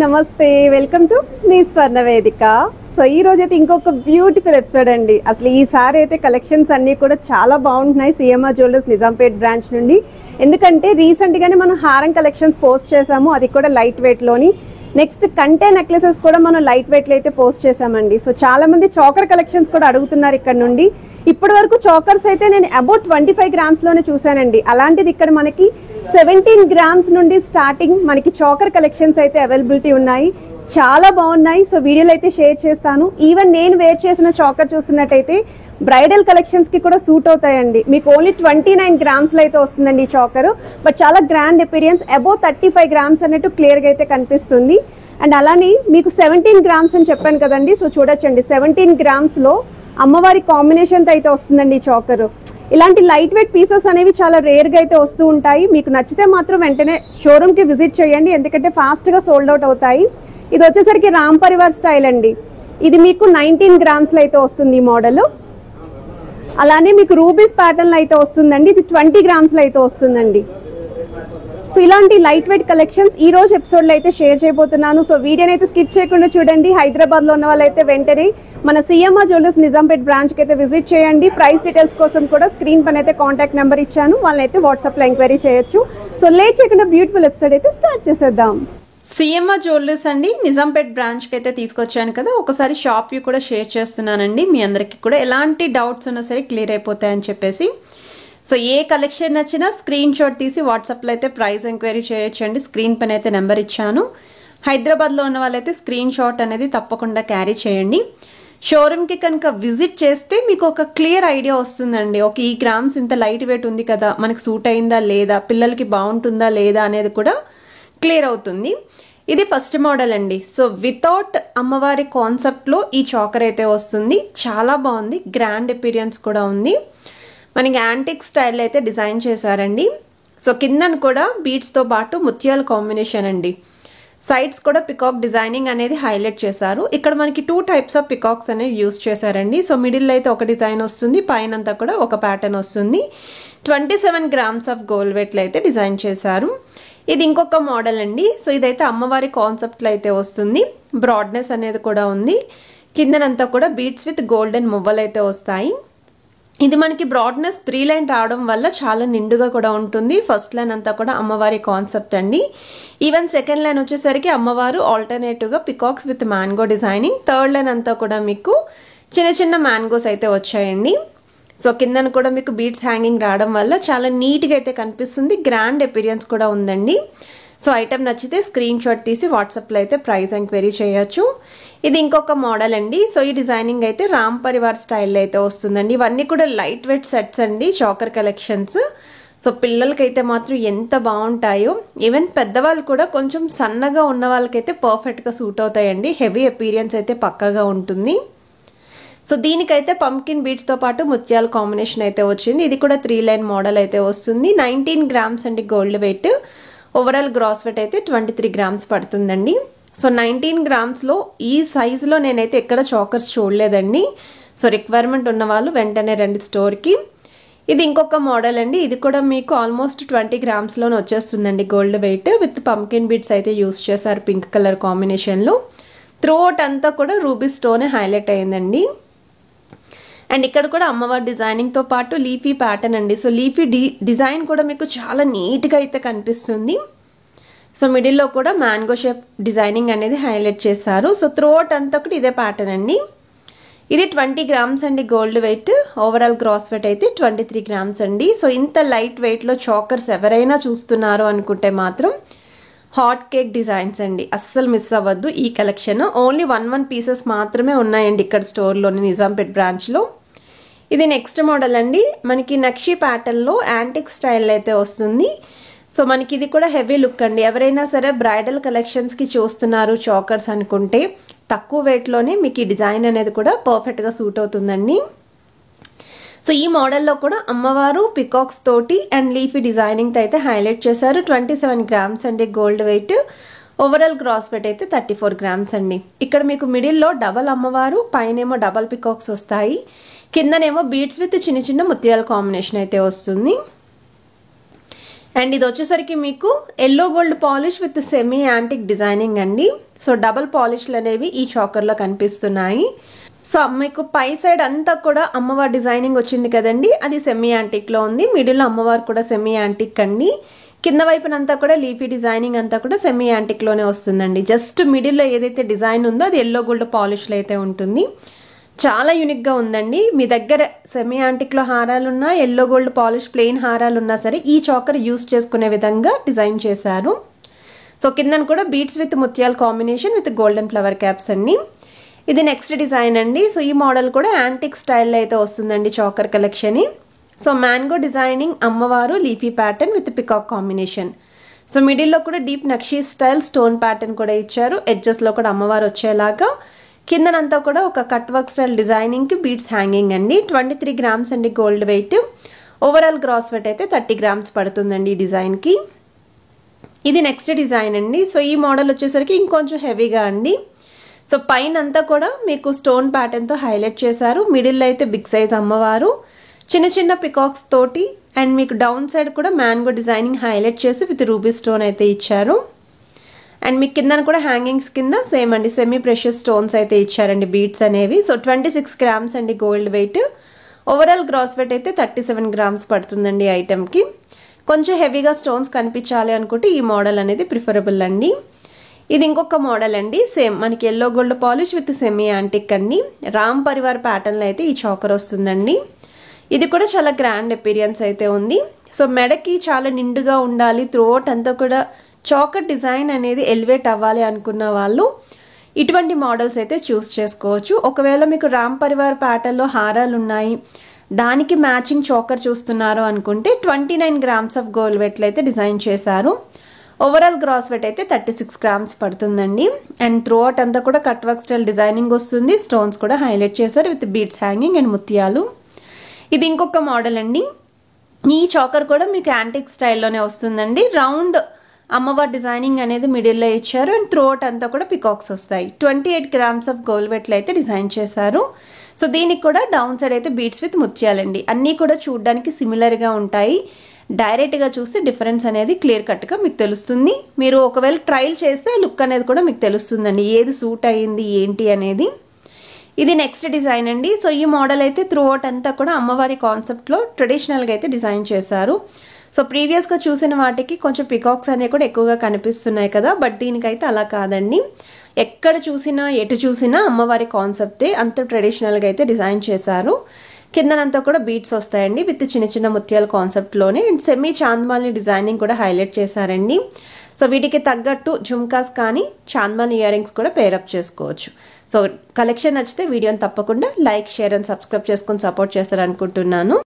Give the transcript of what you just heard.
నమస్తే welcome to me స్వర్ణ వేదిక. So ఈ రోజు అయితే ఇంకొక బ్యూటిఫుల్ ఎపిసోడ్ అండి. అసలు ఈసారి అయితే కలెక్షన్స్ అన్ని కూడా చాలా బాగుంటున్నాయి సిఎంఆర్ జ్యువెలర్స్ నిజాంపేట్ బ్రాంచ్ నుండి. ఎందుకంటే రీసెంట్ గానే మనం హారం కలెక్షన్స్ పోస్ట్ చేసాము, అది కూడా లైట్ వెయిట్ లోని. నెక్స్ట్ కంటే నెక్లెసెస్ కూడా మనం లైట్ వెయిట్ లో అయితే పోస్ట్ చేసామండి. సో చాలా మంది చాకర్ కలెక్షన్స్ కూడా అడుగుతున్నారు ఇక్కడ నుండి. ఇప్పటి వరకు చాకర్స్ అయితే నేను అబౌట్ 25 గ్రామ్స్ లోనే చూసానండి. అలాంటిది ఇక్కడ మనకి 17 గ్రామ్స్ నుండి స్టార్టింగ్ మనకి చాకర్ కలెక్షన్స్ అయితే అవైలబిలిటీ ఉన్నాయి. చాలా బాగున్నాయి. సో వీడియోలో అయితే షేర్ చేస్తాను. ఈవెన్ నేను వేర్ చేసిన చాకర్ చూస్తున్నట్టయితే బ్రైడల్ కలెక్షన్స్ కి కూడా సూట్ అవుతాయండి. మీకు ఓన్లీ 29 గ్రామ్స్ లో అయితే వస్తుందండి ఈ చాకర్. బట్ చాలా గ్రాండ్ అపీరియన్స్, అబౌవ్ 35 గ్రామ్స్ అన్నట్టు క్లియర్ గా అయితే కనిపిస్తుంది. అండ్ అలానే మీకు 17 గ్రామ్స్ అని చెప్పాను కదండి. సో చూడొచ్చండి, 17 గ్రామ్స్ లో అమ్మవారి కాంబినేషన్ తో అయితే వస్తుందండి ఈ చాకర్. ఇలాంటి లైట్ వెయిట్ పీసెస్ అనేవి చాలా రేర్ గా అయితే వస్తూ ఉంటాయి. మీకు నచ్చితే మాత్రం వెంటనే షోరూమ్ కి విజిట్ చేయండి, ఎందుకంటే ఫాస్ట్ గా సోల్డ్ అవుట్ అవుతాయి. ఇది వచ్చేసరికి రామ్ పరివార్ స్టైల్ అండి. ఇది మీకు 19 గ్రామ్స్ లో అయితే వస్తుంది ఈ మోడల్. అలానే మీకు రూబీస్ ప్యాటర్న్ లో అయితే వస్తుందండి. ఇది 20 గ్రామ్స్ లో అయితే వస్తుందండి. సో ఇలాంటి లైట్ వెయిట్ కలెక్షన్స్ ఈ రోజు ఎపిసోడ్ లో అయితే షేర్ చేయబోతున్నాను. సో వీడియోని అయితే స్కిప్ చేయకుండా చూడండి. హైదరాబాద్ లో ఉన్న వాళ్ళైతే వెంటనే మన సిఎంఆర్ జ్యువెలర్స్ నిజాంపేట్ బ్రాంచ్ కి అయితే విజిట్ చేయండి. ప్రైస్ డీటెయిల్స్ కోసం కూడా స్క్రీన్ పైన అయితే కాంటాక్ట్ నెంబర్ ఇచ్చాను, వాళ్ళైతే వాట్సాప్ లో ఎంక్వైరీ చేయొచ్చు. సో లేట్ చేయకుండా బ్యూటిఫుల్ ఎపిసోడ్ అయితే స్టార్ట్ చేసేద్దాం. సిఎంఆర్ జ్యువెలర్స్ అండి, నిజాంపేట్ బ్రాంచ్ కి అయితే తీసుకొచ్చాను కదా. ఒకసారి షాప్ వ్యూ కూడా షేర్ చేస్తున్నానండి. మీ అందరికి కూడా ఎలాంటి డౌట్స్ ఉన్నా సరే క్లియర్ అయిపోతాయని చెప్పేసి. సో ఏ కలెక్షన్ నచ్చినా స్క్రీన్ షాట్ తీసి వాట్సాప్లో అయితే ప్రైస్ ఎంక్వైరీ చేయొచ్చండి. స్క్రీన్ పైన అయితే నెంబర్ ఇచ్చాను. హైదరాబాద్లో ఉన్న వాళ్ళైతే స్క్రీన్ షాట్ అనేది తప్పకుండా క్యారీ చేయండి. షోరూమ్కి కనుక విజిట్ చేస్తే మీకు ఒక క్లియర్ ఐడియా వస్తుందండి. ఒక ఈ గ్రామ్స్ ఇంత లైట్ వెయిట్ ఉంది కదా, మనకి సూట్ అయిందా లేదా, పిల్లలకి బాగుంటుందా లేదా అనేది కూడా క్లియర్ అవుతుంది. ఇది ఫస్ట్ మోడల్ అండి. సో వితౌట్ అమ్మవారి కాన్సెప్ట్లో ఈ చాకర్ అయితే వస్తుంది. చాలా బాగుంది, గ్రాండ్ అపీరియన్స్ కూడా ఉంది. మనకి యాంటిక్ స్టైల్ అయితే డిజైన్ చేశారండి. సో కిందను కూడా బీడ్స్తో పాటు ముత్యాల కాంబినేషన్ అండి. సైడ్స్ కూడా పికాక్ డిజైనింగ్ అనేది హైలైట్ చేశారు. ఇక్కడ మనకి 2 టైప్స్ ఆఫ్ పికాక్స్ అనేవి యూజ్ చేశారండి. సో మిడిల్ అయితే ఒక డిజైన్ వస్తుంది, పైన అంతా కూడా ఒక ప్యాటర్న్ వస్తుంది. 27 గ్రామ్స్ ఆఫ్ గోల్డ్ వెయిట్లో అయితే డిజైన్ చేశారు. ఇది ఇంకొక మోడల్ అండి. సో ఇదైతే అమ్మవారి కాన్సెప్ట్లో అయితే వస్తుంది. బ్రాడ్నెస్ అనేది కూడా ఉంది. కిందనంతా కూడా బీడ్స్ విత్ గోల్డెన్ మువ్వలు అయితే వస్తాయి. ఇది మనకి బ్రాడ్నెస్ 3 లైన్ రావడం వల్ల చాలా నిండుగా కూడా ఉంటుంది. ఫస్ట్ లైన్ అంతా కూడా అమ్మవారి కాన్సెప్ట్ అండి. ఈవెన్ సెకండ్ లైన్ వచ్చేసరికి అమ్మవారు ఆల్టర్నేటివ్ గా peacocks with mango designing. Third line అంతా కూడా మీకు చిన్న చిన్న మ్యాంగోస్ అయితే వచ్చాయండి. సో కిందను కూడా మీకు బీడ్స్ హ్యాంగింగ్ రావడం వల్ల చాలా నీట్ గా అయితే కనిపిస్తుంది. గ్రాండ్ అపీరియన్స్ కూడా ఉందండి. సో ఐటమ్ నచ్చితే స్క్రీన్ షాట్ తీసి వాట్సాప్లో అయితే ప్రైస్ ఎంక్వైరీ చేయొచ్చు. ఇది ఇంకొక మోడల్ అండి. సో ఈ డిజైనింగ్ అయితే రామ్ పరివార్ స్టైల్లో అయితే వస్తుందండి. ఇవన్నీ కూడా లైట్ వెయిట్ సెట్స్ అండి, చాకర్ కలెక్షన్స్. సో పిల్లలకైతే మాత్రం ఎంత బాగుంటాయో. ఈవెన్ పెద్దవాళ్ళు కూడా కొంచెం సన్నగా ఉన్న వాళ్ళకైతే పర్ఫెక్ట్గా సూట్ అవుతాయండి. హెవీ అపీరియన్స్ అయితే పక్కాగా ఉంటుంది. సో దీనికైతే పంకిన్ బీడ్స్తో పాటు ముత్యాల కాంబినేషన్ అయితే వచ్చింది. ఇది కూడా 3 లైన్ మోడల్ అయితే వస్తుంది. 19 గ్రామ్స్ అండి gold weight. Overall gross weight అయితే 23 గ్రామ్స్ పడుతుందండి. సో 19 గ్రామ్స్లో ఈ సైజులో నేనైతే ఎక్కడ చాకర్స్ చూడలేదండి. సో రిక్వైర్మెంట్ ఉన్న వాళ్ళు వెంటనే రండి స్టోర్కి. ఇది ఇంకొక మోడల్ అండి. ఇది కూడా మీకు ఆల్మోస్ట్ 20 గ్రామ్స్లోనే వచ్చేస్తుందండి gold weight. With pumpkin beads అయితే యూస్ చేశారు పింక్ కలర్ కాంబినేషన్లో. త్రూఅవుట్ అంతా కూడా రూబీ స్టోనే హైలైట్ అయిందండి. అండ్ ఇక్కడ కూడా అమ్మవారి డిజైనింగ్తో పాటు లీఫీ ప్యాటర్న్ అండి. సో లీఫీ డిజైన్ కూడా మీకు చాలా నీట్గా అయితే కనిపిస్తుంది. సో మిడిల్లో కూడా మ్యాంగో షేప్ డిజైనింగ్ అనేది హైలైట్ చేశారు. సో త్రూఅవుట్ అంతా కూడా ఇదే ప్యాటర్న్ అండి. ఇది 20 గ్రామ్స్ అండి gold weight. Overall gross weight అయితే 23 గ్రామ్స్ అండి. సో ఇంత లైట్ వెయిట్లో చాకర్స్ ఎవరైనా చూస్తున్నారు అనుకుంటే మాత్రం హాట్ కేక్ డిజైన్స్ అండి, అస్సలు మిస్ అవ్వద్దు. ఈ కలెక్షన్ ఓన్లీ 1 పీసెస్ మాత్రమే ఉన్నాయండి ఇక్కడ స్టోర్లోని నిజాంపేట్ బ్రాంచ్లో. ఇది నెక్స్ట్ మోడల్ అండి. మనకి నక్షి ప్యాటర్న్లో యాంటిక్ స్టైల్ అయితే వస్తుంది. సో మనకి ఇది కూడా హెవీ లుక్ అండి. ఎవరైనా సరే బ్రైడల్ కలెక్షన్స్కి చూస్తున్నారు చాకర్స్ అనుకుంటే తక్కువ వెయిట్లోనే మీకు ఈ డిజైన్ అనేది కూడా పర్ఫెక్ట్గా సూట్ అవుతుందండి. సో ఈ మోడల్లో కూడా అమ్మవారు పికాక్స్ తోటి అండ్ లీఫీ డిజైనింగ్ అయితే హైలైట్ చేశారు. 27 గ్రామ్స్ అండి gold weight. Overall gross weight అయితే 34 గ్రామ్స్ అండి. ఇక్కడ మీకు మిడిల్లో డబల్ అమ్మవారు, పైనేమో డబల్ పికాక్స్ వస్తాయి. కిందనేమో బీడ్స్ విత్ చిన్న చిన్న ముత్యాల కాంబినేషన్ అయితే వస్తుంది. అండ్ ఇది వచ్చేసరికి మీకు yellow gold polish with semi antique designing అండి. సో డబుల్ పాలిష్లు అనేవి ఈ చాకర్లో కనిపిస్తున్నాయి. సో మీకు పై సైడ్ అంతా కూడా అమ్మవారి డిజైనింగ్ వచ్చింది కదండి, అది సెమీ యాంటిక్లో ఉంది. మిడిల్లో అమ్మవారు కూడా సెమీ యాంటిక్ అండి. కింద వైపునంతా కూడా లీఫీ డిజైనింగ్ అంతా కూడా సెమీ యాంటిక్లోనే వస్తుందండి. జస్ట్ మిడిల్లో ఏదైతే డిజైన్ ఉందో అది ఎల్లో గోల్డ్ పాలిష్లో అయితే ఉంటుంది. చాలా యూనిక్గా ఉందండి. మీ దగ్గర సెమీ యాంటిక్లో హారాలు ఉన్నా, ఎల్లో గోల్డ్ పాలిష్ ప్లెయిన్ హారాలు ఉన్నా సరే ఈ చాకర్ యూస్ చేసుకునే విధంగా డిజైన్ చేశారు. సో కిందన కూడా బీడ్స్ విత్ ముత్యాల combination with golden flower caps అండి. ఇది నెక్స్ట్ డిజైన్ అండి. సో ఈ మోడల్ కూడా యాంటిక్ స్టైల్లో అయితే వస్తుందండి choker collection. So mango designing అమ్మవారు leafy pattern with peacock combination. So మిడిల్లో కూడా deep nakshi style stone pattern కూడా ఇచ్చారు. ఎడ్జెస్లో కూడా అమ్మవారు వచ్చేలాగా. కిందనంతా కూడా ఒక కట్ వర్క్ స్టైల్ డిజైనింగ్కి బీడ్స్ హ్యాంగింగ్ అండి. 23 గ్రామ్స్ అండి gold weight. Overall gross weight అయితే 30 గ్రామ్స్ పడుతుందండి ఈ డిజైన్కి. ఇది నెక్స్ట్ డిజైన్ అండి. సో ఈ మోడల్ వచ్చేసరికి ఇంకొంచెం హెవీగా అండి. సో పైన అంతా కూడా మీకు స్టోన్ ప్యాటర్న్తో హైలైట్ చేశారు. మిడిల్లో అయితే బిగ్ సైజ్ అమ్మవారు చిన్న చిన్న పికాక్స్ తోటి, అండ్ మీకు డౌన్ సైడ్ కూడా మ్యాంగో డిజైనింగ్ హైలైట్ చేసి విత్ రూబీ స్టోన్ అయితే ఇచ్చారు. అండ్ మీకు కింద కూడా హ్యాంగింగ్స్ కింద సేమ్ అండి సెమీ ప్రెషియస్ స్టోన్స్ అయితే ఇచ్చారండి బీడ్స్ అనేవి. సో 26 గ్రామ్స్ అండి gold weight. Overall gross weight అయితే 37 గ్రామ్స్ పడుతుందండి ఐటమ్కి. కొంచెం హెవీగా స్టోన్స్ కనిపించాలి అనుకుంటే ఈ మోడల్ అనేది ప్రిఫరబుల్ అండి. ఇది ఇంకొక మోడల్ అండి. సేమ్ మనకి yellow gold polish with semi antique అండి. రామ్ పరివార్ ప్యాటర్న్లో అయితే ఈ చాకర్ వస్తుందండి. ఇది కూడా చాలా గ్రాండ్ అపీరియన్స్ అయితే ఉంది. సో మెడకి చాలా నిండుగా ఉండాలి, త్రోట్ అంతా కూడా చాకర్ డిజైన్ అనేది ఎలివేట్ అవ్వాలి అనుకున్న వాళ్ళు ఇటువంటి మోడల్స్ అయితే చూస్ చేసుకోవచ్చు. ఒకవేళ మీకు రామ్ పరివార్ ప్యాటర్న్లో హారాలు ఉన్నాయి, దానికి మ్యాచింగ్ చాకర్ చూస్తున్నారు అనుకుంటే 29 గ్రామ్స్ ఆఫ్ గోల్డ్ వెయిట్లో అయితే డిజైన్ చేశారు. ఓవరాల్ గ్రాస్ వెయిట్ అయితే 36 గ్రామ్స్ పడుతుందండి. అండ్ త్రోట్ అంతా కూడా కట్ వర్క్ స్టైల్ డిజైనింగ్ వస్తుంది. స్టోన్స్ కూడా హైలైట్ చేశారు విత్ బీడ్స్ హ్యాంగింగ్ అండ్ ముత్యాలు. ఇది ఇంకొక మోడల్ అండి. ఈ చాకర్ కూడా మీకు యాంటిక్ స్టైల్లోనే వస్తుందండి. రౌండ్ అమ్మవారి డిజైనింగ్ అనేది మిడిల్లో ఇచ్చారు. అండ్ త్రోట్ అంతా కూడా పికాక్స్ వస్తాయి. 28 గ్రామ్స్ ఆఫ్ గోల్డ్ వెయిట్లో అయితే డిజైన్ చేశారు. సో దీనికి కూడా డౌన్ సైడ్ అయితే బీడ్స్ విత్ ముత్యాలండి. అన్నీ కూడా చూడడానికి సిమిలర్గా ఉంటాయి. డైరెక్ట్గా చూస్తే డిఫరెన్స్ అనేది క్లియర్ కట్గా మీకు తెలుస్తుంది. మీరు ఒకవేళ ట్రయల్ చేస్తే లుక్ అనేది కూడా మీకు తెలుస్తుందండి, ఏది సూట్ అయ్యింది ఏంటి అనేది. ఇది నెక్స్ట్ డిజైన్ అండి. సో ఈ మోడల్ అయితే త్రూఅవుట్ అంతా కూడా అమ్మవారి కాన్సెప్ట్లో ట్రెడిషనల్గా అయితే డిజైన్ చేశారు. సో ప్రీవియస్గా చూసిన వాటికి కొంచెం పికాక్స్ అనేవి కూడా ఎక్కువగా కనిపిస్తున్నాయి కదా, బట్ దీనికైతే అలా కాదండి. ఎక్కడ చూసినా ఎటు చూసినా అమ్మవారి కాన్సెప్టే అంత ట్రెడిషనల్గా అయితే డిజైన్ చేశారు. కిందనంతా కూడా బీట్స్ వస్తాయండి విత్ చిన్న చిన్న ముత్యాల కాన్సెప్ట్లోనే. అండ్ సెమీ చాంద్మాల్ని డిజైనింగ్ కూడా హైలైట్ చేశారండి. సో వీటికి తగ్గట్టు జుమ్కాస్ కానీ చాంద్మాల్ ఇయర్ రింగ్స్ కూడా పేరప్ చేసుకోవచ్చు. సో కలెక్షన్ నచ్చితే వీడియోని తప్పకుండా లైక్, షేర్ అండ్ సబ్స్క్రైబ్ చేసుకొని సపోర్ట్ చేస్తారనుకుంటున్నాను.